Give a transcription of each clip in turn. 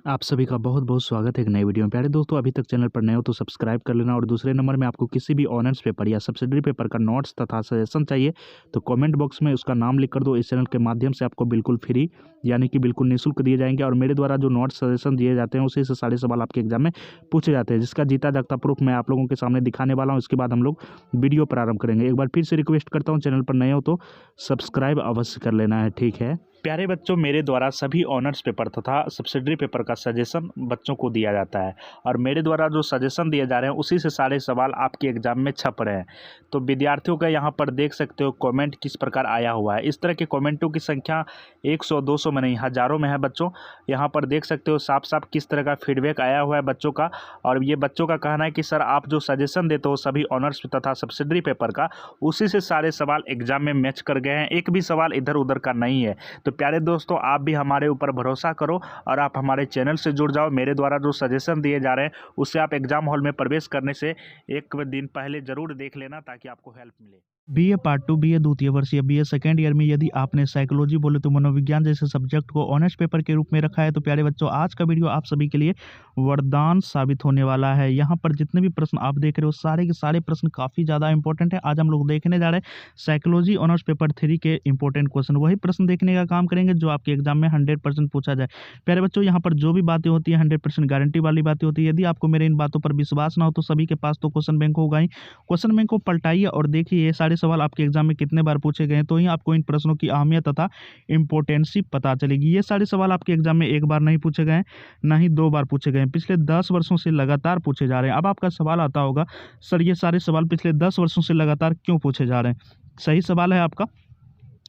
आप सभी का बहुत बहुत स्वागत है एक नए वीडियो में। प्यारे दोस्तों, अभी तक चैनल पर नए हो तो सब्सक्राइब कर लेना। और दूसरे नंबर में आपको किसी भी ऑनर्स पेपर या सब्सिडरी पेपर का नोट्स तथा सजेशन चाहिए तो कमेंट बॉक्स में उसका नाम लिख कर दो। इस चैनल के माध्यम से आपको बिल्कुल फ्री यानी कि बिल्कुल निःशुल्क दिए जाएंगे। और मेरे द्वारा जो नोट्स सजेशन दिए जाते हैं उसी से सारे सवाल आपके एग्जाम में पूछे जाते हैं, जिसका जीता जागता प्रूफ मैं आप लोगों के सामने दिखाने वाला हूँ। इसके बाद हम लोग वीडियो प्रारंभ करेंगे। एक बार फिर से रिक्वेस्ट करता हूँ, चैनल पर नए हो तो सब्सक्राइब अवश्य कर लेना है, ठीक है। प्यारे बच्चों, मेरे द्वारा सभी ऑनर्स पेपर तथा सब्सिडरी पेपर का सजेशन बच्चों को दिया जाता है और मेरे द्वारा जो सजेशन दिए जा रहे हैं उसी से सारे सवाल आपके एग्जाम में छप रहे हैं। तो विद्यार्थियों का यहाँ पर देख सकते हो कमेंट किस प्रकार आया हुआ है। इस तरह के कमेंटों की संख्या 100-200 में नहीं, हज़ारों में है बच्चों। यहाँ पर देख सकते हो साफ साफ किस तरह का फीडबैक आया हुआ है बच्चों का। और ये बच्चों का कहना है कि सर आप जो सजेशन देते हो सभी ऑनर्स तथा सब्सिडरी पेपर का, उसी से सारे सवाल एग्जाम में मैच कर गए हैं, एक भी सवाल इधर उधर का नहीं है। तो प्यारे दोस्तों, आप भी हमारे ऊपर भरोसा करो और आप हमारे चैनल से जुड़ जाओ। मेरे द्वारा जो सजेशन दिए जा रहे हैं उससे आप एग्जाम हॉल में प्रवेश करने से एक दिन पहले जरूर देख लेना ताकि आपको हेल्प मिले। बीए पार्ट 2, बीए द्वितीय वर्ष या बीए सेकेंड ईयर में यदि आपने साइकोलॉजी बोले तो मनोविज्ञान जैसे सब्जेक्ट को ऑनर्स पेपर के रूप में रखा है तो प्यारे बच्चों, आज का वीडियो आप सभी के लिए वरदान साबित होने वाला है। यहाँ पर जितने भी प्रश्न आप देख रहे हो सारे के सारे प्रश्न काफ़ी ज़्यादा इंपॉर्टेंट है। आज हम लोग देखने जा रहे हैं साइकोलॉजी ऑनर्स पेपर 3 के इंपॉर्टेंट क्वेश्चन। वही प्रश्न देखने का काम करेंगे जो आपके एग्जाम में 100% पूछा जाए। प्यारे बच्चों, यहाँ पर जो भी बातें होती है 100% गारंटी वाली बातें होती है। यदि आपको मेरे इन बातों पर विश्वास ना हो तो सभी के पास तो क्वेश्चन बैंक होगा ही। क्वेश्चन बैंक को पलटाइए और देखिए ये सारे सवाल आपके एग्जाम में कितने बार पूछे गए हैं, तो ही आपको इन प्रश्नों की अहमियत तथा इंपॉर्टेंसी पता चलेगी। ये सारे सवाल आपके एग्जाम में एक बार नहीं पूछे गए हैं, ना ही 2 बार पूछे गए हैं, पिछले 10 वर्षों से लगातार पूछे जा रहे हैं। अब आपका सवाल आता होगा, सर ये सारे सवाल पिछले 10 वर्षों से लगातार क्यों पूछे जा रहे हैं? सही सवाल है आपका,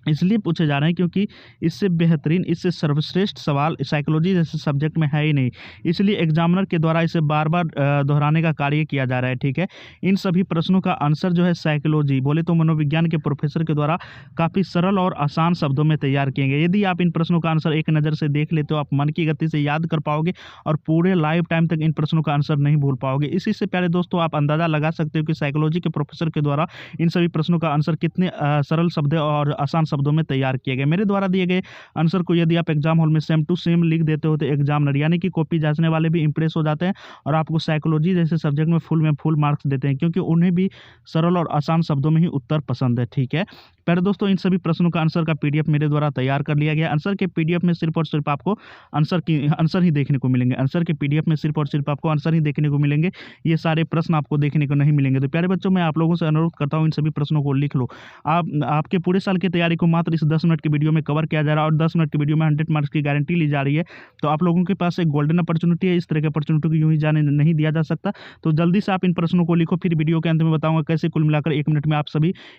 इसलिए पूछे जा रहे हैं क्योंकि इससे बेहतरीन, इससे सर्वश्रेष्ठ सवाल साइकोलॉजी जैसे सब्जेक्ट में है ही नहीं। इसलिए एग्जामिनर के द्वारा इसे बार बार दोहराने का कार्य किया जा रहा है, ठीक है। इन सभी प्रश्नों का आंसर जो है साइकोलॉजी बोले तो मनोविज्ञान के प्रोफेसर के द्वारा काफ़ी सरल और आसान शब्दों में तैयार किए गए। यदि आप इन प्रश्नों का आंसर एक नज़र से देख लेते हो आप मन की गति से याद कर पाओगे और पूरे लाइफ टाइम तक इन प्रश्नों का आंसर नहीं भूल पाओगे। इसी से प्यारे दोस्तों आप अंदाज़ा लगा सकते हो कि साइकोलॉजी के प्रोफेसर के द्वारा इन सभी प्रश्नों का आंसर कितने सरल शब्द और आसान शब्दों में तैयार किए गए। मेरे द्वारा दिए गए आंसर को यदि आप एग्जाम हॉल में सेम टू सेम लिख देते हो तो एग्जामिनर यानी कि कॉपी जांचने वाले भी इंप्रेस हो जाते हैं और आपको साइकोलॉजी जैसे सब्जेक्ट में फुल मार्क्स देते हैं, क्योंकि उन्हें भी सरल और आसान शब्दों में ही उत्तर पसंद है, ठीक है। प्यारे दोस्तों, इन सभी प्रश्नों का आंसर का पीडीएफ मेरे द्वारा तैयार कर लिया गया। आंसर के पीडीएफ में सिर्फ और सिर्फ आपको आंसर ही देखने को मिलेंगे। आंसर के पीडीएफ में सिर्फ और सिर्फ आपको आंसर ही देखने को मिलेंगे, ये सारे प्रश्न आपको देखने को नहीं मिलेंगे। तो प्यारे बच्चों, मैं आप लोगों से अनुरोध करता हूँ इन सभी प्रश्नों को लिख लो। आपके पूरे साल की तैयारी को मात्र इस 10 मिनट के वीडियो में कवर किया जा रहा है और 10 मिनट की वीडियो में 100 मार्क्स की गारंटी ली जा रही है। तो आप लोगों के पास एक गोल्डन अपॉर्चुनिटी है, इस तरह की अपॉर्चुनिटी को यूं ही जाने नहीं दिया जा सकता। तो जल्दी से आप इन प्रश्नों को लिखो, फिर वीडियो के अंत में बताऊंगा कैसे कुल मिलाकर 1 मिनट में आप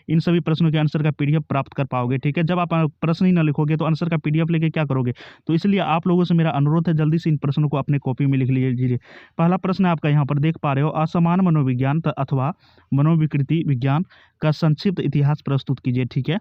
इन सभी प्रश्नों के आंसर का पीडीएफ प्राप्त कर पाओगे, ठीक है। जब आप प्रश्न ही ना लिखोगे तो आंसर का पीडीएफ लेके क्या करोगे? तो इसलिए आप लोगों से मेरा अनुरोध है, जल्दी से इन प्रश्नों को अपने कॉपी में लिख लीजिए। पहला प्रश्न आपका यहाँ पर देख पा रहे हो, असमान मनोविज्ञान अथवा मनोविकृति विज्ञान का संक्षिप्त इतिहास प्रस्तुत कीजिए, ठीक है।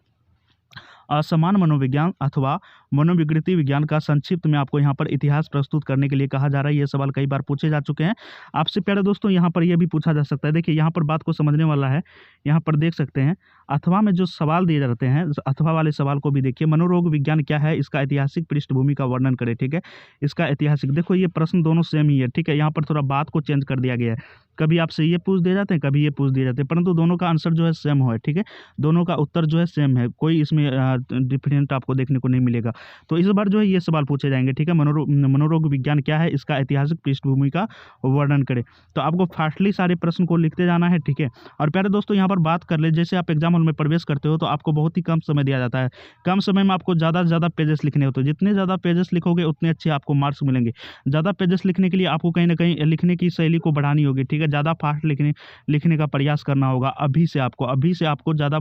असमान मनोविज्ञान अथवा मनोविकृति विज्ञान का संक्षिप्त में आपको यहाँ पर इतिहास प्रस्तुत करने के लिए कहा जा रहा है। ये सवाल कई बार पूछे जा चुके हैं आपसे प्यारे दोस्तों। यहाँ पर यह भी पूछा जा सकता है, देखिए यहाँ पर बात को समझने वाला है। यहाँ पर देख सकते हैं अथवा में जो सवाल दिए जाते हैं, अथवा वाले सवाल को भी देखिए। मनोरोग विज्ञान क्या है, इसका ऐतिहासिक पृष्ठभूमि का वर्णन करें, ठीक है। इसका ऐतिहासिक, देखो ये प्रश्न दोनों सेम ही है, ठीक है। यहाँ पर थोड़ा बात को चेंज कर दिया गया है, कभी आपसे ये पूछ दिए जाते हैं, कभी ये पूछ दिए जाते हैं, परंतु दोनों का आंसर जो है सेम है, ठीक है। दोनों का उत्तर जो है सेम है, कोई इसमें डिफरेंट आपको देखने को नहीं मिलेगा। तो इस बार जो है ये सवाल पूछे जाएंगे, ठीक है। मनोरोग विज्ञान क्या है, इसका ऐतिहासिक पृष्ठभूमि का वर्णन करें। तो आपको फास्टली सारे प्रश्न को लिखते जाना है, ठीक है। और प्यारे दोस्तों, यहाँ पर बात कर ले, जैसे आप एग्जाम हॉल में प्रवेश करते हो तो आपको बहुत ही कम समय दिया जाता है। कम समय में आपको ज़्यादा से ज़्यादा पेजेस लिखने होते हैं। जितने ज़्यादा पेजेस लिखोगे उतने अच्छे आपको मार्क्स मिलेंगे। ज़्यादा पेजेस लिखने के लिए आपको कहीं ना कहीं लिखने की शैली को बढ़ानी होगी, ठीक है। ज़्यादा फास्ट लिखने का प्रयास करना होगा। अभी से आपको ज़्यादा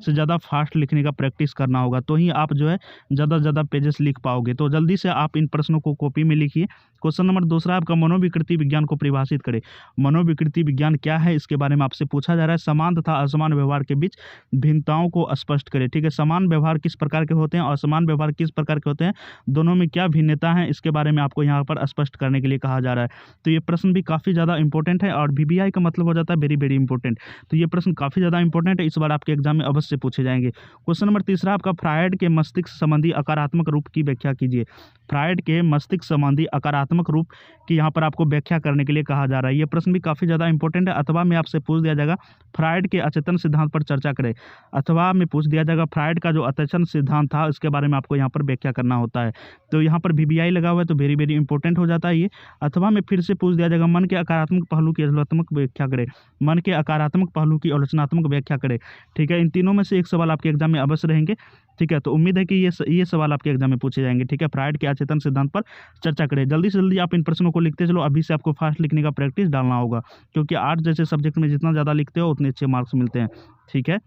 से ज़्यादा फास्ट लिखने का प्रैक्टिस करना होगा, तो ही आप जो है ज़्यादा से ज़्यादा पेजेस लिख पाओगे। तो जल्दी से आप इन प्रश्नों को कॉपी में लिखिए। क्वेश्चन नंबर दूसरा आपका, मनोविकृति विज्ञान को परिभाषित करें। मनोविकृति विज्ञान क्या है, इसके बारे में आपसे पूछा जा रहा है। समान तथा असमान व्यवहार के बीच भिन्नताओं को स्पष्ट करें। ठीक है, समान व्यवहार किस प्रकार के होते हैं और असमान व्यवहार किस प्रकार के होते हैं, दोनों में क्या भिन्नता है, इसके बारे में आपको यहाँ पर स्पष्ट करने के लिए कहा जा रहा है। तो ये प्रश्न भी काफ़ी ज़्यादा इंपॉर्टेंट है और VBI का मतलब हो जाता है वेरी वेरी इंपॉर्टेंट। तो ये प्रश्न काफ़ी ज़्यादा इंपॉर्टेंट है, इस बार आपके एग्जाम में अवश्य पूछे जाएंगे। क्वेश्चन नंबर तीसरा आपका फ्रायड के मस्तिष्क संबंधी अकारात्मक रूप की व्याख्या कीजिए। फ्रायड के मस्तिष्क संबंधी अकारात्मक रूप की यहाँ पर आपको व्याख्या करने के लिए कहा जा रहा है। ये प्रश्न भी काफ़ी ज़्यादा इंपॉर्टेंट है। अथवा में आपसे पूछ दिया जाएगा फ्रायड के अचेतन सिद्धांत पर चर्चा करें। अथवा में पूछ दिया जाएगा फ्रायड का जो अचेतन सिद्धांत था इसके बारे में आपको यहाँ पर व्याख्या करना होता है। तो यहाँ पर VBI लगा हुआ है तो वेरी वेरी इंपॉर्टेंट हो जाता है ये। अथवा में फिर से पूछ दिया जाएगा मन के अकारात्मक पहलू की आलोचनात्मक व्याख्या करें। मन के अकारात्मक पहलू की आलोचनात्मक व्याख्या करें। ठीक है, इन तीनों में से एक सवाल आपके एग्जाम में अवश्य रहेंगे। ठीक है, तो उम्मीद है कि ये सवाल आपके एग्जाम में पूछे जाएंगे। ठीक है, फ्रायड के अचेतन सिद्धांत पर चर्चा करें। जल्दी से जल्दी आप इन प्रश्नों को लिखते चलो, अभी से आपको फास्ट लिखने का प्रैक्टिस डालना होगा, क्योंकि आर्ट्स जैसे सब्जेक्ट में जितना ज़्यादा लिखते हो उतने अच्छे मार्क्स मिलते हैं। ठीक है,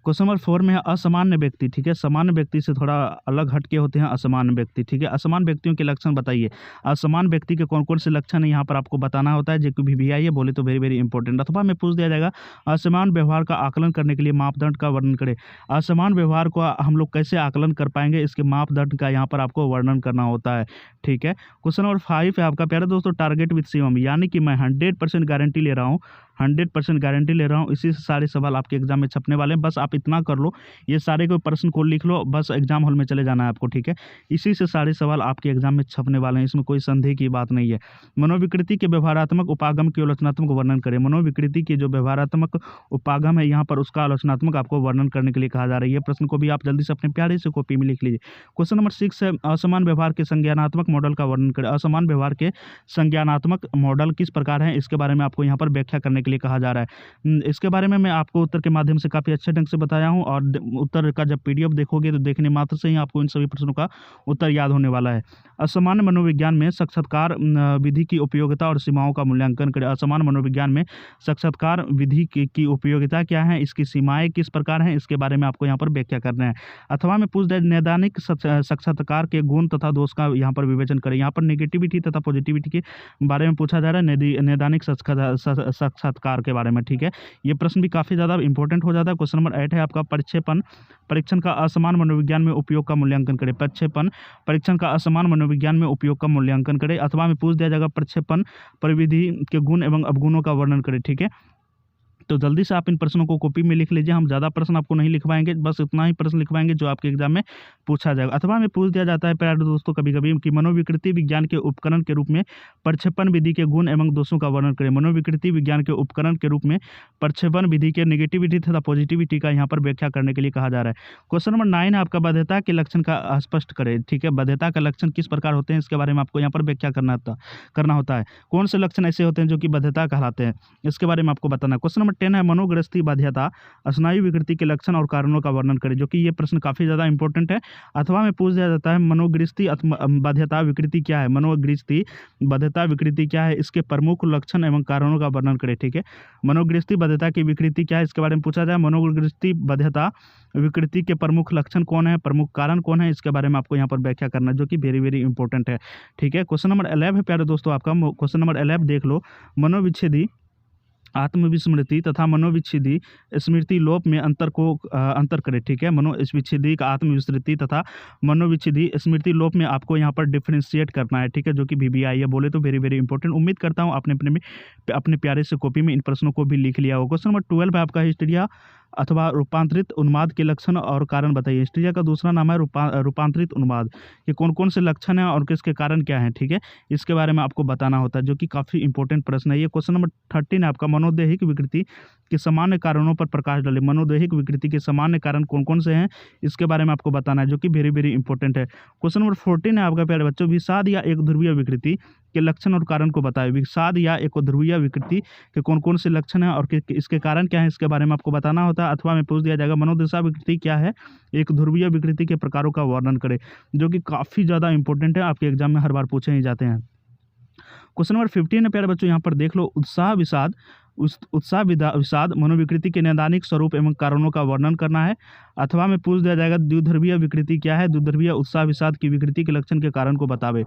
क्वेश्चन नंबर 4 में है असामान्य व्यक्ति। ठीक है, सामान्य व्यक्ति से थोड़ा अलग हटके होते हैं असामान्य व्यक्ति। ठीक है, असामान्य व्यक्तियों के लक्षण बताइए। असामान्य व्यक्ति के कौन कौन से लक्षण है यहाँ पर आपको बताना होता है, जो कि VBI है बोले तो वेरी वेरी इंपॉर्टेंट। अथवा में पूछ दिया जाएगा असमान व्यवहार का आकलन करने के लिए मापदंड का वर्णन करें। असमान व्यवहार को हम लोग कैसे आकलन कर पाएंगे, इसके मापदंड का यहाँ पर आपको वर्णन करना होता है। ठीक है, क्वेश्चन नंबर 5 है आपका प्यारे दोस्तों टारगेट विद शिवम, यानी कि मैं 100% गारंटी ले रहा हूँ, 100% गारंटी ले रहा हूँ। इसी से सारे सवाल आपके एग्जाम में छपने वाले हैं। बस आप इतना कर लो, ये सारे कोई प्रश्न को लिख लो, बस एग्जाम हॉल में चले जाना है आपको। ठीक है, इसी से सारे सवाल आपके एग्जाम में छपने वाले हैं, इसमें कोई संदेह की बात नहीं है। मनोविकृति के व्यवहारात्मक उपागम की आलोचनात्मक वर्णन करें। मनोविकृति के जो व्यवहारात्मक उपागम है यहाँ पर उसका आलोचनात्मक आपको वर्णन करने के लिए कहा जा रहा है। ये प्रश्न को भी आप जल्दी से अपने प्यारे से कॉपी में लिख लीजिए। क्वेश्चन नंबर 6 है असमान व्यवहार के संज्ञानात्मक मॉडल का वर्णन करें। असमान व्यवहार के संज्ञानात्मक मॉडल किस प्रकार है, इसके बारे में आपको यहाँ पर व्याख्या करने के लिए कहा जा रहा है। इसके बारे में मैं आपको उत्तर के माध्यम से काफ़ी अच्छे ढंग से बताया हूँ, और उत्तर का जब PDF देखोगे तो देखने मात्र से ही आपको इन सभी प्रश्नों का उत्तर याद होने वाला है। असामान्य मनोविज्ञान में साक्षात्कार विधि की उपयोगिता और सीमाओं का मूल्यांकन करें। असामान्य मनोविज्ञान में साक्षात्कार विधि की उपयोगिता क्या है, इसकी सीमाएं किस प्रकार हैं, इसके बारे में आपको यहाँ पर व्याख्या करना है। अथवा में पूछ दे नैदानिक साक्षात्कार के गुण तथा दोष का यहाँ पर विवेचन करें। यहाँ पर नेगेटिविटी तथा पॉजिटिविटी के बारे में पूछा जा रहा है, नैदानिक साक्षात्कार के बारे में। ठीक है, ये प्रश्न भी काफ़ी ज़्यादा इंपॉर्टेंट हो जाता है। क्वेश्चन नंबर 8 है आपका प्रक्षेपण परीक्षण का असमान मनोविज्ञान में उपयोग का मूल्यांकन करें। प्रक्षेपण परीक्षण का असमान मनोविज्ञान में उपयोग का मूल्यांकन करें। अथवा में पूछ दिया जाएगा प्रक्षेपण परिविधि के गुण एवं अवगुणों का वर्णन करें। ठीक है, तो जल्दी से आप इन प्रश्नों को कॉपी में लिख लीजिए। हम ज़्यादा प्रश्न आपको नहीं लिखवाएंगे, बस इतना ही प्रश्न लिखवाएंगे जो आपके एग्जाम में पूछा जाएगा। अथवा में पूछ दिया जाता है प्यारे दोस्तों कभी कभी कि मनोविकृति विज्ञान के उपकरण के रूप में प्रक्षेपण विधि के गुण एवं दोषों का वर्णन करें। मनोविकृति विज्ञान के उपकरण के रूप में प्रक्षेपण विधि के नेगेटिविटी तथा पॉजिटिविटी का यहाँ पर व्याख्या करने के लिए कहा जा रहा है। क्वेश्चन नंबर 9 है आपका बाध्यता के लक्षण का स्पष्ट करें। ठीक है, बाध्यता का लक्षण किस प्रकार होते हैं, इसके बारे में आपको यहाँ पर व्याख्या करना होता है। कौन से लक्षण ऐसे होते हैं जो कि बाध्यता कहलाते हैं, इसके बारे में आपको बताना। क्वेश्चन नंबर 10 है मनोग्रस्ती बाध्यता स्नायु विकृति के लक्षण और कारणों का वर्णन करें, जो कि ये प्रश्न काफी ज्यादा इंपॉर्टेंट है। अथवा में पूछ दिया जाता है मनोग्रस्ती बाध्यता विकृति क्या है, मनोग्रस्ती बाध्यता विकृति क्या है, इसके प्रमुख लक्षण एवं कारणों का वर्णन करें। ठीक है, मनोग्रस्ती बाध्यता की विकृति क्या है, इसके बारे में पूछा जाए। मनोग्रस्ती बाध्यता विकृति के प्रमुख लक्षण कौन है, प्रमुख कारण कौन है, इसके बारे में आपको यहाँ पर व्याख्या करना, जो कि वेरी वेरी इंपॉर्टेंट है। ठीक है, क्वेश्चन नंबर 11 है प्यारे दोस्तों आपका। क्वेश्चन नंबर 11 देख लो, मनोविच्छेदी आत्मविस्मृति तथा मनोविच्छेदी स्मृति लोप में अंतर करें। ठीक है, मनोविच्छेदी का आत्मविस्मृति तथा मनोविच्छेदी स्मृति लोप में आपको यहाँ पर डिफरेंशिएट करना है। ठीक है, जो कि VBI है बोले तो वेरी वेरी इंपॉर्टेंट। उम्मीद करता हूँ आपने अपने प्यारे से कॉपी में इन प्रश्नों को भी लिख लिया होगा। क्वेश्चन नंबर 12 है आपका हिस्टीरिया अथवा रूपांतरित उन्माद के लक्षण और कारण बताइए। हिस्टीरिया का दूसरा नाम है रूपांतरित उन्माद। ये कौन कौन से लक्षण हैं और किसके कारण क्या है, ठीक है, इसके बारे में आपको बताना होता है, जो कि काफ़ी इंपॉर्टेंट प्रश्न है ये। क्वेश्चन नंबर 13 है आपका मनोदैहिक विकृति के सामान्य कारणों पर प्रकाश डाले। मनोदैहिक विकृति के सामान्य कारण कौन कौन से हैं, इसके बारे में आपको बताना है, जो कि वेरी वेरी इंपॉर्टेंट है। क्वेश्चन नंबर 14 है आपका प्यारे बच्चों, विषाद या एक ध्रुवीय विकृति के लक्षण और कारण को बताएं। विषाद या एक ध्रुवीय विकृति के कौन कौन से लक्षण हैं और इसके कारण क्या है, इसके बारे में आपको बताना होता है। अथवा में पूछ दिया जाएगा मनोदशा विकृति क्या है, एक ध्रुवीय विकृति के प्रकारों का वर्णन करें, जो कि काफ़ी ज़्यादा इंपॉर्टेंट है, आपके एग्जाम में हर बार पूछे ही जाते हैं। क्वेश्चन नंबर 15 है प्यारे बच्चों, यहाँ पर देख लो, विषाद मनोविकृति के नैदानिक स्वरूप एवं कारणों का वर्णन करना है। अथवा में पूछ दिया जाएगा द्विध्रुवीय विकृति क्या है, द्विध्रुवीय उत्साह विषाद की विकृति के लक्षण के कारण को बतावे।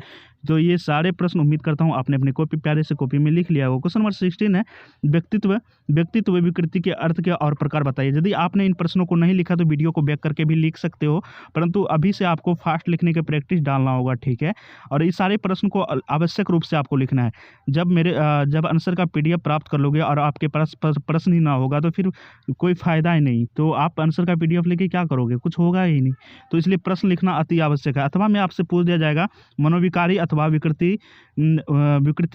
तो ये सारे प्रश्न उम्मीद करता हूँ आपने अपने कॉपी प्यारे से कॉपी में लिख लिया होगा। क्वेश्चन नंबर 16 है, व्यक्तित्व विकृति के अर्थ के और प्रकार बताइए। यदि आपने इन प्रश्नों को नहीं लिखा तो वीडियो को बैक करके भी लिख सकते हो, परंतु अभी से आपको फास्ट लिखने की प्रैक्टिस डालना होगा, ठीक है। और इस सारे प्रश्न को आवश्यक रूप से आपको लिखना है। जब आंसर का PDF प्राप्त कर लोगे और आपके पास प्रश्न ही ना होगा तो फिर कोई फ़ायदा ही नहीं। तो आप आंसर का PDF लेके क्या करोगे, कुछ होगा ही नहीं। तो इसलिए प्रश्न लिखना अति आवश्यक है। अथवा में आपसे पूछ दिया जाएगा, मनोविकारी अथवा विकृति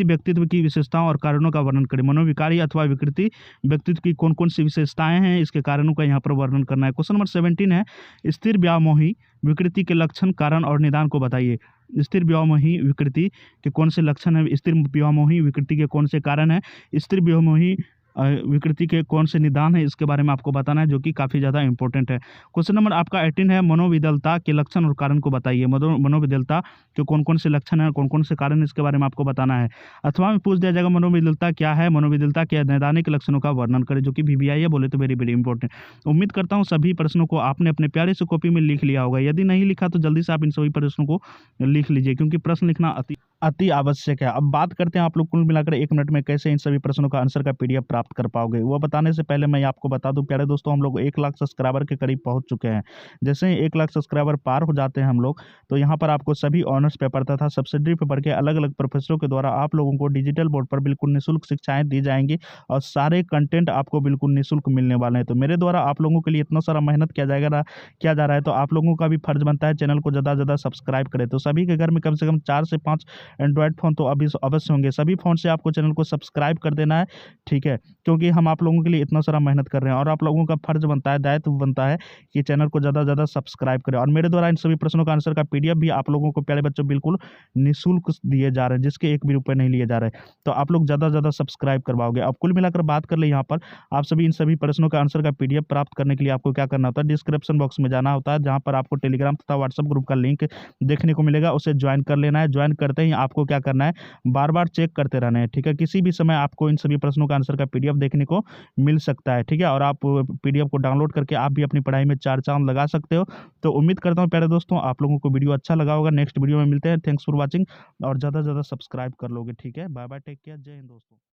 व्यक्तित्व की विशेषताओं और कारणों का वर्णन करें। मनोविकारी अथवा विकृति व्यक्तित्व की कौन कौन सी विशेषताएं हैं, इसके कारणों का यहाँ पर वर्णन करना है। क्वेश्चन नंबर 17 है, स्थिर व्यामोही विकृति के लक्षण, कारण और निदान को बताइए। स्थिर व्यामोही विकृति के कौन से लक्षण है, स्थिर व्यामोही विकृति के कौन से कारण है, स्थिर व्यामोही विकृति के कौन से निदान है, इसके बारे में आपको बताना है, जो कि काफ़ी ज़्यादा इंपॉर्टेंट है। क्वेश्चन नंबर आपका 18 है, मनोविदलता के लक्षण और कारण को बताइए। मनोविदलता के कौन कौन से लक्षण हैं, कौन कौन से कारण, इसके बारे में आपको बताना है। अथवा में पूछ दिया जाएगा, मनोविदलता क्या है, मनोविदलता के नैदानिक लक्षणों का वर्णन करें, जो कि VBI है, बोले तो वेरी वेरी इंपॉर्टेंट। उम्मीद करता हूँ सभी प्रश्नों को आपने अपने प्यारे से कॉपी में लिख लिया होगा। यदि नहीं लिखा तो जल्दी से आप इन सभी प्रश्नों को लिख लीजिए, क्योंकि प्रश्न लिखना अति आवश्यक है। अब बात करते हैं आप लोग कुल मिलाकर 1 मिनट में कैसे इन सभी प्रश्नों का आंसर का PDF प्राप्त कर पाओगे। वो बताने से पहले मैं आपको बता दूं प्यारे दोस्तों, हम लोग 1 लाख सब्सक्राइबर के करीब पहुंच चुके हैं। जैसे ही 1 लाख सब्सक्राइबर पार हो जाते हैं हम लोग, तो यहाँ पर आपको सभी ऑनर्स पेपर तथा सब्सिडरी पेपर के अलग अलग प्रोफेसरों के द्वारा आप लोगों को डिजिटल बोर्ड पर बिल्कुल निःशुल्क शिक्षाएं दी जाएंगी और सारे कंटेंट आपको बिल्कुल निःशुल्क मिलने वाले हैं। तो मेरे द्वारा आप लोगों के लिए इतना सारा मेहनत किया जा रहा है, तो आप लोगों का भी फर्ज बनता है चैनल को ज़्यादा से ज़्यादा सब्सक्राइब करें। तो सभी के घर में कम से कम 4 से 5 एंड्रॉयड फ़ोन तो अभी अवश्य होंगे। सभी फ़ोन से आपको चैनल को सब्सक्राइब कर देना है, ठीक है, क्योंकि हम आप लोगों के लिए इतना सारा मेहनत कर रहे हैं और आप लोगों का फर्ज बनता है, दायित्व बनता है कि चैनल को ज़्यादा से ज़्यादा सब्सक्राइब करें। और मेरे द्वारा इन सभी प्रश्नों का आंसर का PDF भी आप लोगों को प्यारे बच्चों बिल्कुल निःशुल्क दिए जा रहे हैं, जिसके 1 भी रुपये नहीं लिए जा रहे हैं। तो आप लोग ज़्यादा से ज़्यादा सब्सक्राइब करवाओगे। अब कुल मिलाकर बात कर ले, यहाँ पर आप सभी इन सभी प्रश्नों का आंसर का PDF प्राप्त करने के लिए आपको क्या करना होता है, डिस्क्रिप्शन बॉक्स में जाना होता है, जहाँ पर आपको टेलीग्राम तथा व्हाट्सएप ग्रुप का लिंक देखने को मिलेगा, उसे ज्वाइन कर लेना है। ज्वाइन करते ही आपको क्या करना है, बार बार चेक करते रहना है, ठीक है। किसी भी समय आपको इन सभी प्रश्नों का आंसर का PDF देखने को मिल सकता है, ठीक है। और आप PDF को डाउनलोड करके आप भी अपनी पढ़ाई में 4 चांद लगा सकते हो। तो उम्मीद करता हूँ प्यारे दोस्तों आप लोगों को वीडियो अच्छा लगा होगा। नेक्स्ट वीडियो में मिलते हैं। थैंक्स फॉर वॉचिंग और ज़्यादा से ज़्यादा सब्सक्राइब कर लोगे, ठीक है। बाय बाय, टेक केयर, जय हिंद दोस्तों।